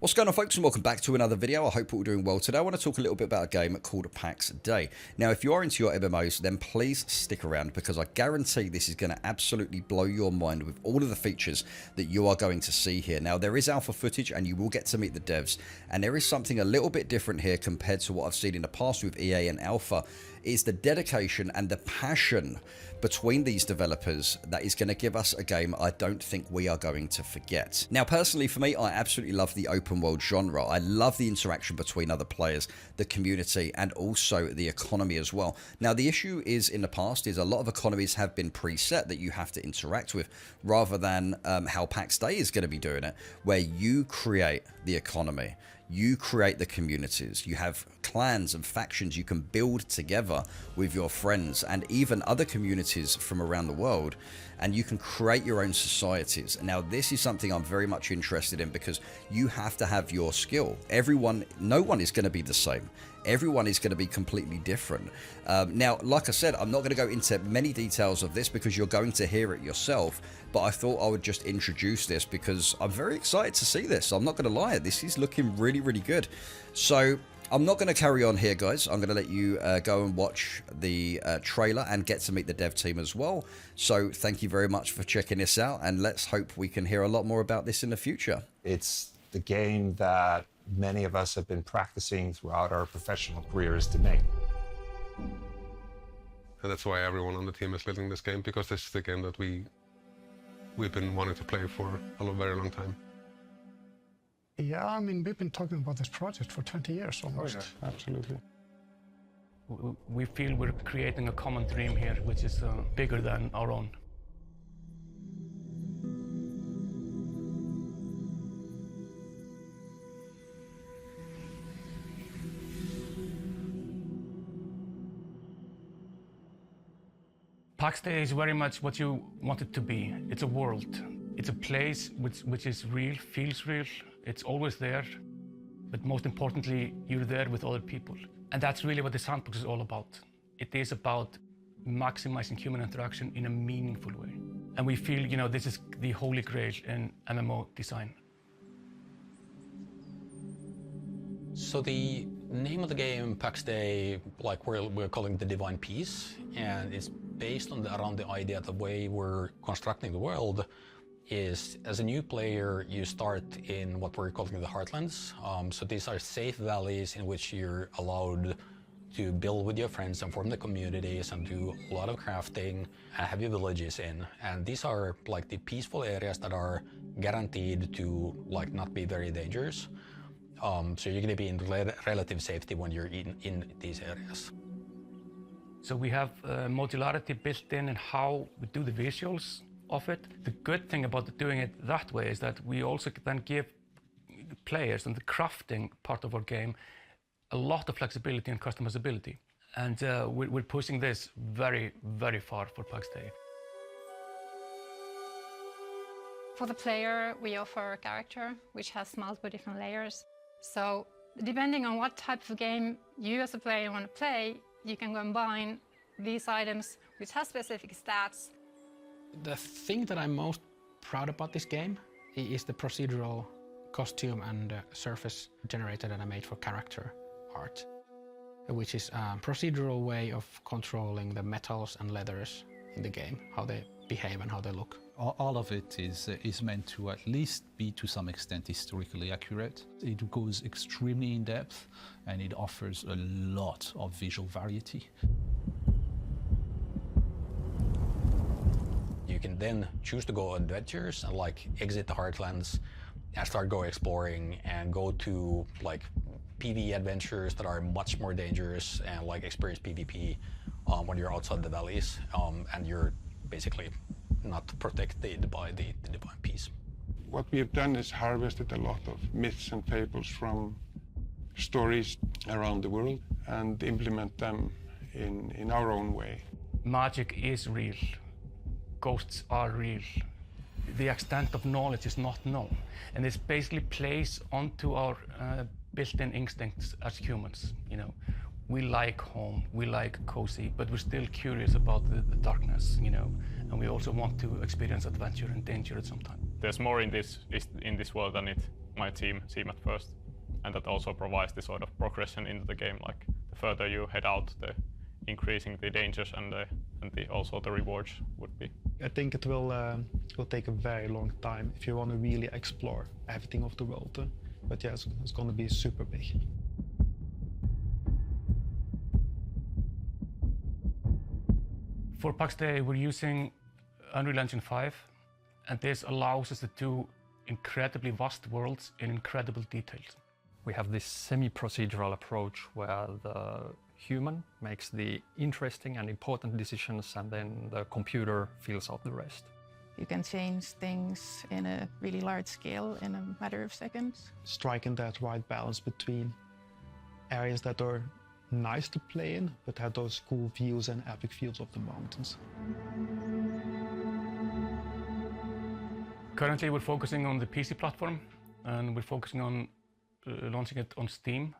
What's going on, folks, and welcome back to another video. I hope you're all doing well today. I want to talk a little bit about a game called PAX DEI. Now, if you are into your MMOs, then please stick around because I guarantee this is going to absolutely blow your mind with all of the features that you are going to see here. Now, there is alpha footage and you will get to meet the devs, and there is something a little bit different here compared to what I've seen in the past with EA and alpha. Is the dedication and the passion between these developers that is going to give us a game I don't think we are going to forget. Now, personally, for me, I absolutely love the open world genre. I love the interaction between other players, the community, and also the economy as well. Now, the issue is in the past is a lot of economies have been preset that you have to interact with, rather than how PAX DEI is going to be doing it, where you create the economy. You create the communities, you have clans and factions you can build together with your friends and even other communities from around the world, and you can create your own societies. Now, this is something I'm very much interested in because you have to have your skill. No one is going to be the same. Everyone is going to be completely different. Now, like I said, I'm not going to go into many details of this because you're going to hear it yourself, but I thought I would just introduce this because I'm very excited to see this. I'm not going to lie, this is looking really, really good. So I'm not going to carry on here, guys. I'm going to let you go and watch the trailer and get to meet the dev team as well. So thank you very much for checking this out, and let's hope we can hear a lot more about this in the future. It's the game that many of us have been practicing throughout our professional careers to make. And that's why everyone on the team is building this game, because this is the game that we've been wanting to play for a very long time. Yeah, I mean, we've been talking about this project for 20 years almost. Oh, yeah, absolutely. We feel we're creating a common dream here, which is bigger than our own. PAX DEI is very much what you want it to be. It's a world. It's a place which is real, feels real. It's always there. But most importantly, you're there with other people. And that's really what the sandbox is all about. It is about maximizing human interaction in a meaningful way. And we feel, you know, this is the holy grail in MMO design. So the name of the game, PAX DEI, like we're calling it the Divine Peace, and it's based on around the idea that the way we're constructing the world is, as a new player, you start in what we're calling the Heartlands. So these are safe valleys in which you're allowed to build with your friends and form the communities and do a lot of crafting and have your villages in. And these are like the peaceful areas that are guaranteed to like not be very dangerous. So you're going to be in relative safety when you're in these areas. So we have modularity built in how we do the visuals of it. The good thing about doing it that way is that we also then give players in the crafting part of our game a lot of flexibility and customizability. And we're pushing this very, very far for PAX DEI. For the player, we offer a character which has multiple different layers. So depending on what type of game you as a player want to play, you can combine these items which have specific stats. The thing that I'm most proud about this game is the procedural costume and surface generator that I made for character art, which is a procedural way of controlling the metals and leathers in the game, how they behave and how they look. All of it is meant to at least be to some extent historically accurate. It goes extremely in depth and it offers a lot of visual variety. You can then choose to go on adventures and like exit the Heartlands and start go exploring and go to like PvE adventures that are much more dangerous and like experience PvP when you're outside the valleys and you're basically not protected by the Divine Peace. What we have done is harvested a lot of myths and fables from stories around the world and implement them in our own way. Magic is real. Ghosts are real. The extent of knowledge is not known. And this basically plays onto our built-in instincts as humans. You know, we like home, we like cozy, but we're still curious about the darkness, you know, and we also want to experience adventure and danger at some time. There's more in this world than it my team at first. And that also provides the sort of progression into the game. Like the further you head out, the increasing the dangers and also the rewards would be. I think it will take a very long time if you want to really explore everything of the world. But yeah, it's going to be super big. For PAX DEI, we're using Unreal Engine 5, and this allows us to do incredibly vast worlds in incredible details. We have this semi-procedural approach where the human makes the interesting and important decisions, and then the computer fills out the rest. You can change things in a really large scale in a matter of seconds. Striking that right balance between areas that are nice to play in, but have those cool views and epic views of the mountains. Currently, we're focusing on the PC platform, and we're focusing on launching it on Steam.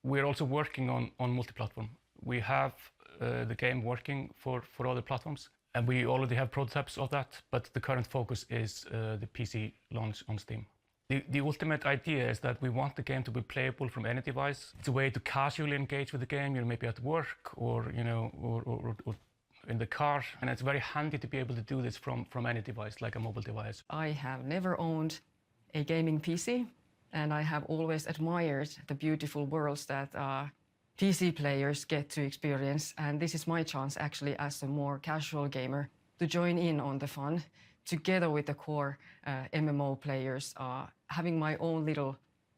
We're also working on multi-platform. We have the game working for other platforms, and we already have prototypes of that, but the current focus is the PC launch on Steam. The ultimate idea is that we want the game to be playable from any device. It's a way to casually engage with the game. You're maybe at work or or in the car, and it's very handy to be able to do this from any device, like a mobile device. I have never owned a gaming PC, and I have always admired the beautiful worlds that PC players get to experience. And this is my chance, actually, as a more casual gamer, to join in on the fun, together with the core MMO players, having my own little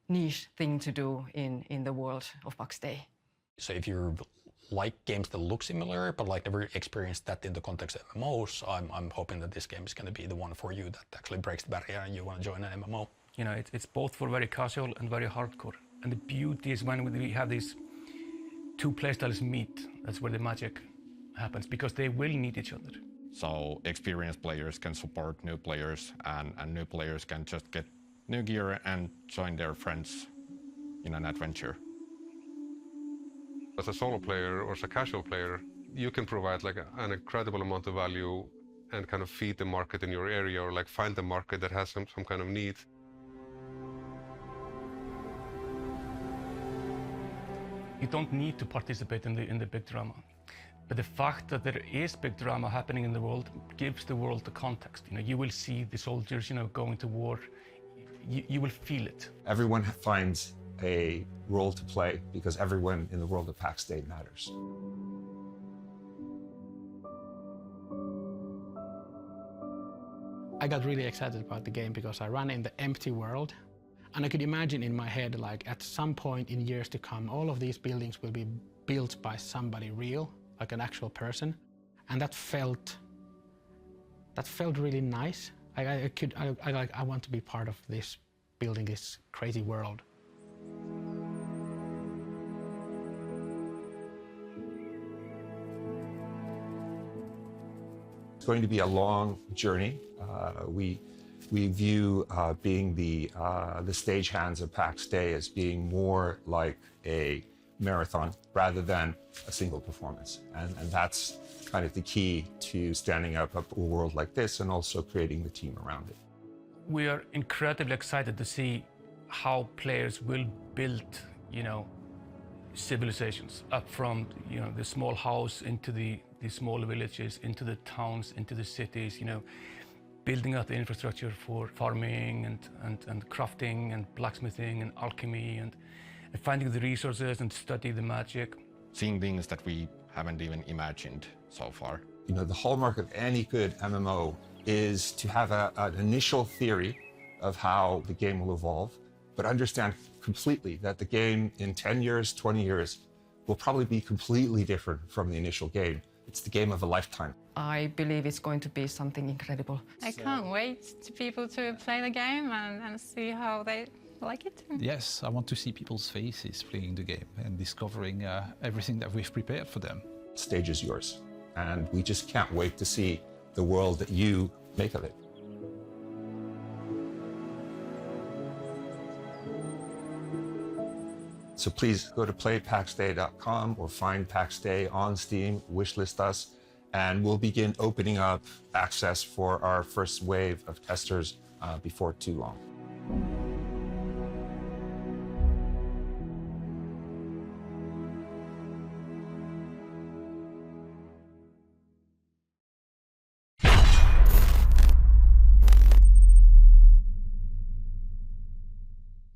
niche thing to do in the world of PAX DEI. So if you like games that look similar, but like never experienced that in the context of MMOs, I'm hoping that this game is going to be the one for you that actually breaks the barrier and you want to join an MMO. You know, it's both for very casual and very hardcore. And the beauty is when we have these two playstyles meet, that's where the magic happens, because they will need each other. So experienced players can support new players, and new players can just get new gear and join their friends in an adventure. As a solo player or as a casual player, you can provide like an incredible amount of value and kind of feed the market in your area, or like find the market that has some kind of need. You don't need to participate in the big drama. But the fact that there is big drama happening in the world gives the world the context. You know, you will see the soldiers, you know, going to war. You will feel it. Everyone finds a role to play because everyone in the world of PAX DEI matters. I got really excited about the game because I ran in the empty world, and I could imagine in my head, like at some point in years to come, all of these buildings will be built by somebody real, like an actual person, and that felt really nice. I want to be part of this, building this crazy world. It's going to be a long journey. We view being the stagehands of PAX DEI as being more like a marathon rather than a single performance. And that's kind of the key to standing up a world like this and also creating the team around it. We are incredibly excited to see how players will build, you know, civilizations up from, you know, the small house into the small villages, into the towns, into the cities, you know, building up the infrastructure for farming and crafting and blacksmithing and alchemy and finding the resources and study the magic. Seeing things that we haven't even imagined so far. You know, the hallmark of any good MMO is to have an initial theory of how the game will evolve, but understand completely that the game in 10 years, 20 years will probably be completely different from the initial game. It's the game of a lifetime. I believe it's going to be something incredible. I can't wait to people to play the game and see how they like it. Yes, I want to see people's faces playing the game and discovering everything that we've prepared for them. The stage is yours, and we just can't wait to see the world that you make of it. So please go to playpaxdei.com or find PAX DEI on Steam, wishlist us, and we'll begin opening up access for our first wave of testers before too long.